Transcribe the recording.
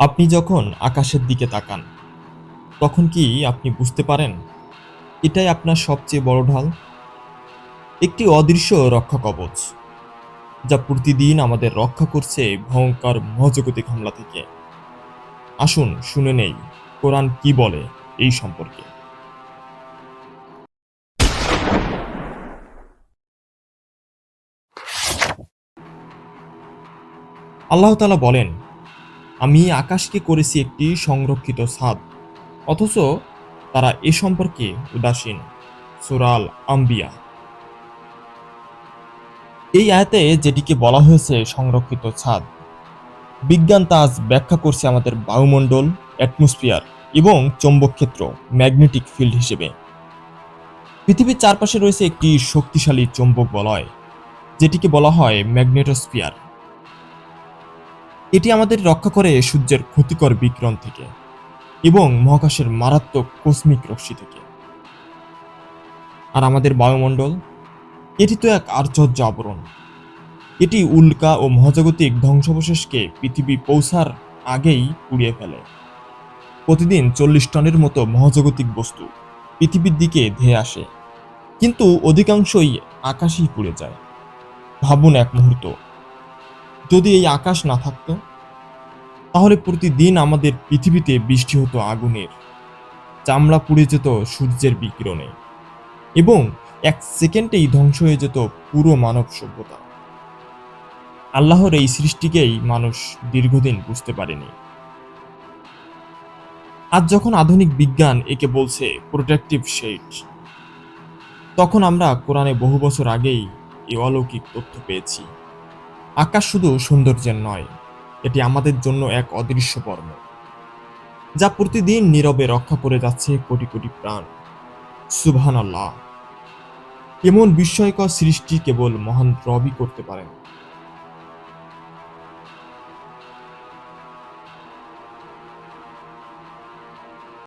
আপনি যখন আকাশের দিকে তাকান, তখন কি আপনি বুঝতে পারেন এটাই আপনার সবচেয়ে বড় ঢাল? একটি অদৃশ্য রক্ষা কবচ, যা প্রতিদিন আমাদের রক্ষা করছে ভয়ঙ্কর মহাজাগতিক হামলা থেকে। আসুন শুনে নেই কোরআন কি বলে এই সম্পর্কে। আল্লাহ তাআলা বলেন, আমি আকাশকে করেছি একটি সংরক্ষিত ছাদ, অথচ তারা এ সম্পর্কে উদাসীন। সূরা আল আম্বিয়া। এই আয়াতে যেটিকে বলা হয়েছে সংরক্ষিত ছাদ, বিজ্ঞান তা আজ ব্যাখ্যা করছে আমাদের বায়ুমণ্ডল, অ্যাটমসফিয়ার এবং চৌম্বক ক্ষেত্র, ম্যাগনেটিক ফিল্ড হিসেবে। পৃথিবীর চারপাশে রয়েছে একটি শক্তিশালী চৌম্বক বলয়, যেটিকে বলা হয় ম্যাগনেটোস্ফিয়ার। এটি আমাদের রক্ষা করে সূর্যের ক্ষতিকর বিকিরণ থেকে এবং মহাকাশের মারাত্মক কসমিক রশ্মি থেকে। আর আমাদের বায়ুমণ্ডল, এটি তো এক আশ্চর্য আবরণ। এটি উল্কা ও মহাজাগতিক ধ্বংসাবশেষকে পৃথিবী পৌঁছার আগেই পুড়িয়ে ফেলে। প্রতিদিন 40 টনের মতো মহাজাগতিক বস্তু পৃথিবীর দিকে ধেয়ে আসে, কিন্তু অধিকাংশই আকাশেই পুড়ে যায়। ভাবুন এক মুহূর্ত, যদি এই আকাশ না থাকতো, তাহলে প্রতিদিন আমাদের পৃথিবীতে বৃষ্টি হতো আগুনের, চামড়া পুড়ে যেত সূর্যের বিকিরণে, এবং এক সেকেন্ডেই ধ্বংস হয়ে যেত পুরো মানব সভ্যতা। আল্লাহর এই সৃষ্টিকেই মানুষ দীর্ঘদিন বুঝতে পারেনি। আজ যখন আধুনিক বিজ্ঞান একে বলছে প্রোটেক্টিভ শেড, তখন আমরা কোরআনে বহু বছর আগেই এই অলৌকিক তথ্য পেয়েছি। আকাশ শুধু সৌন্দর্যের নয়, এটি আমাদের জন্য এক অদৃশ্য কর্ম, যা প্রতিদিন নীরবে রক্ষা করে যাচ্ছে কোটি কোটি প্রাণ। সুবহানাল্লাহ! এমন বিস্ময়কর সৃষ্টি কেবল মহান রবই করতে পারেন।